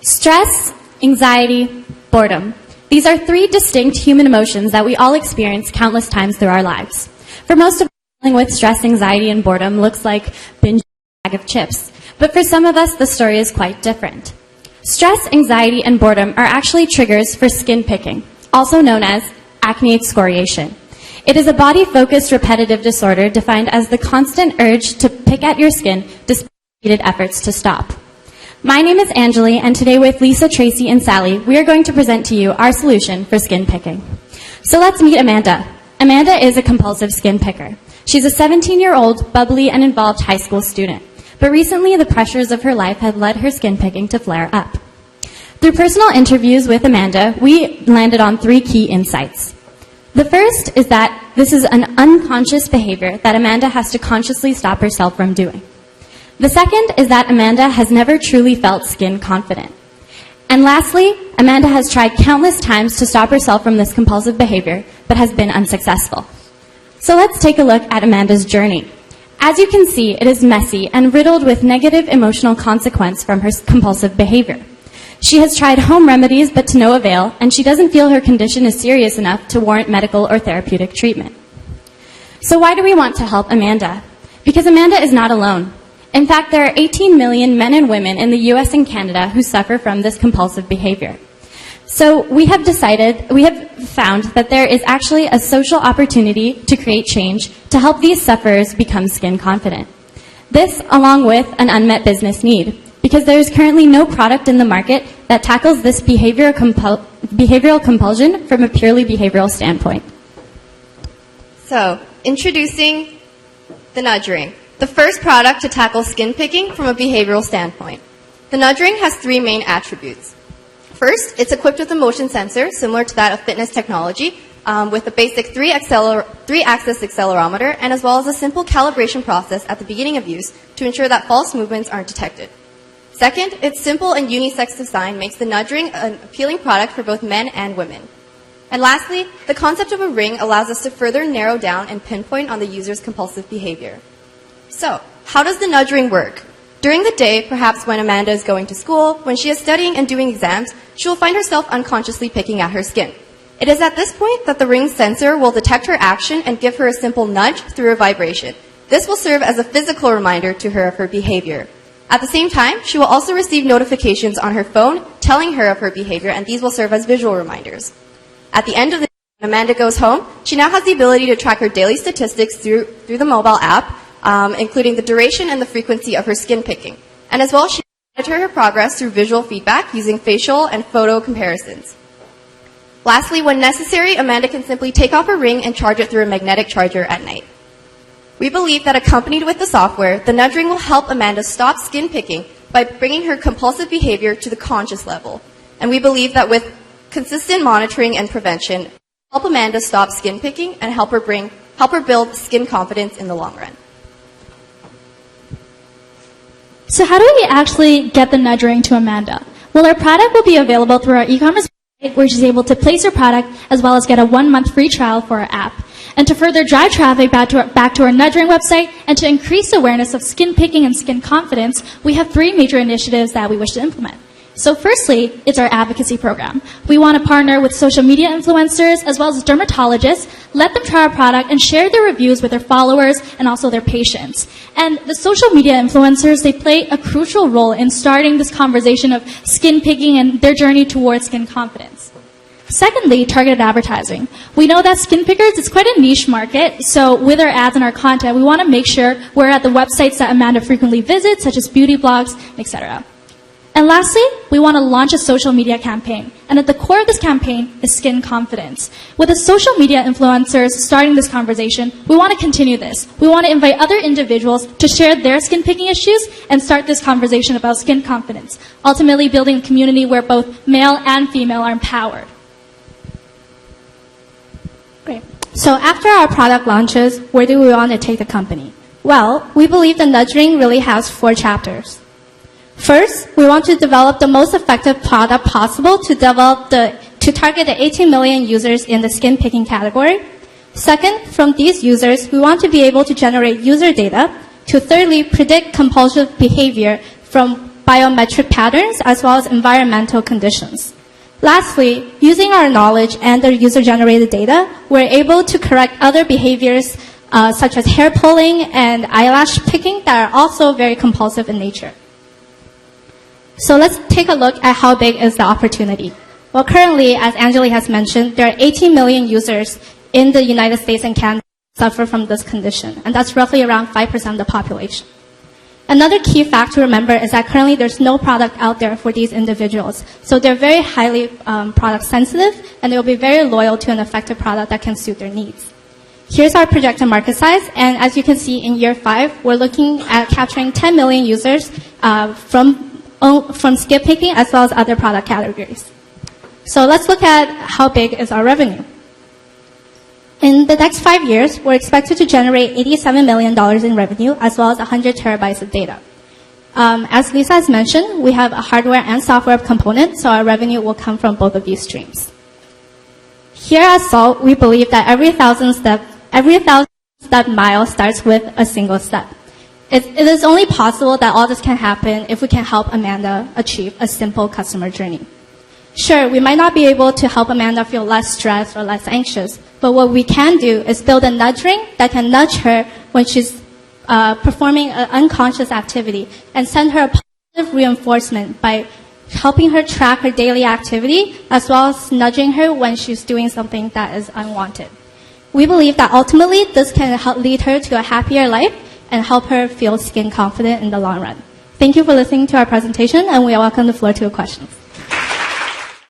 Stress, anxiety, boredom. These are three distinct human emotions that we all experience countless times through our lives. For most of us, dealing with stress, anxiety, and boredom looks like binging a bag of chips. But for some of us, the story is quite different. Stress, anxiety, and boredom are actually triggers for skin picking, also known as acne excoriation. It is a body-focused repetitive disorder defined as the constant urge to pick at your skin despite repeated efforts to stop. My name is Anjali, and today with Lisa, Tracy, and Sally, we are going to present to you our solution for skin picking. So let's meet Amanda. Amanda is a compulsive skin picker. She's a 17-year-old, bubbly, and involved high school student. But recently, the pressures of her life have led her skin picking to flare up. Through personal interviews with Amanda, we landed on three key insights. The first is that this is an unconscious behavior that Amanda has to consciously stop herself from doing. The second is that Amanda has never truly felt skin confident. And lastly, Amanda has tried countless times to stop herself from this compulsive behavior, but has been unsuccessful. So let's take a look at Amanda's journey. As you can see, it is messy and riddled with negative emotional consequence from her compulsive behavior. She has tried home remedies, but to no avail, and she doesn't feel her condition is serious enough to warrant medical or therapeutic treatment. So why do we want to help Amanda? Because Amanda is not alone. In fact, there are 18 million men and women in the US and Canada who suffer from this compulsive behavior. So we have found that there is actually a social opportunity to create change to help these sufferers become skin confident. This, along with an unmet business need, because there is currently no product in the market that tackles this behavioral compulsion from a purely behavioral standpoint. So, introducing the nudge ring, the first product to tackle skin picking from a behavioral standpoint. The nudge ring has three main attributes. First, it's equipped with a motion sensor similar to that of fitness technology, with a basic three-axis accelerometer, and as well as a simple calibration process at the beginning of use to ensure that false movements aren't detected. Second, its simple and unisex design makes the nudge ring an appealing product for both men and women. And lastly, the concept of a ring allows us to further narrow down and pinpoint on the user's compulsive behavior. So, how does the nudge ring work? During the day, perhaps when Amanda is going to school, when she is studying and doing exams, she will find herself unconsciously picking at her skin. It is at this point that the ring sensor will detect her action and give her a simple nudge through a vibration. This will serve as a physical reminder to her of her behavior. At the same time, she will also receive notifications on her phone telling her of her behavior, and these will serve as visual reminders. At the end of the day, when Amanda goes home, she now has the ability to track her daily statistics through the mobile app, including the duration and the frequency of her skin picking. And as well, she can monitor her progress through visual feedback using facial and photo comparisons. Lastly, when necessary, Amanda can simply take off her ring and charge it through a magnetic charger at night. We believe that accompanied with the software, the nudge ring will help Amanda stop skin picking by bringing her compulsive behavior to the conscious level. And we believe that with consistent monitoring and prevention, help Amanda stop skin picking and help her build skin confidence in the long run. So how do we actually get the nudge ring to Amanda? Well, our product will be available through our e-commerce website, where she's able to place her product as well as get a 1-month free trial for our app. And to further drive traffic back to our nudge ring website and to increase awareness of skin picking and skin confidence, we have three major initiatives that we wish to implement. So firstly, it's our advocacy program. We want to partner with social media influencers as well as dermatologists, let them try our product and share their reviews with their followers and also their patients. And the social media influencers, they play a crucial role in starting this conversation of skin picking and their journey towards skin confidence. Secondly, targeted advertising. We know that skin pickers is quite a niche market, so with our ads and our content, we want to make sure we're at the websites that Amanda frequently visits, such as beauty blogs, etc. And lastly, we want to launch a social media campaign. And at the core of this campaign is skin confidence. With the social media influencers starting this conversation, we want to continue this. We want to invite other individuals to share their skin picking issues and start this conversation about skin confidence, ultimately building a community where both male and female are empowered. Great. So after our product launches, where do we want to take the company? Well, we believe the nudge ring really has 4 chapters. First, we want to develop the most effective product possible to target the 18 million users in the skin picking category. Second, from these users, we want to be able to generate user data to thirdly predict compulsive behavior biometric patterns, as well as environmental conditions. Lastly, using our knowledge and the user-generated data, we're able to correct other behaviors such as hair pulling and eyelash picking that are also very compulsive in nature. So let's take a look at how big is the opportunity. Well, currently, as Angeli has mentioned, there are 18 million users in the United States and Canada who suffer from this condition, and that's roughly around 5% of the population. Another key fact to remember is that currently there's no product out there for these individuals. So they're very highly product sensitive, and they'll be very loyal to an effective product that can suit their needs. Here's our projected market size, and as you can see in year 5, we're looking at capturing 10 million users from skip picking as well as other product categories. So let's look at how big is our revenue. In the next 5 years, we're expected to generate $87 million in revenue as well as 100 terabytes of data. As Lisa has mentioned, we have a hardware and software component, so our revenue will come from both of these streams. Here at S.A.L.T, we believe that every 1,000 step mile starts with a single step. It is only possible that all this can happen if we can help Amanda achieve a simple customer journey. Sure, we might not be able to help Amanda feel less stressed or less anxious, but what we can do is build a nudge ring that can nudge her when she's performing an unconscious activity and send her a positive reinforcement by helping her track her daily activity as well as nudging her when she's doing something that is unwanted. We believe that ultimately this can help lead her to a happier life and help her feel skin confident in the long run. Thank you for listening to our presentation, and we welcome the floor to your questions.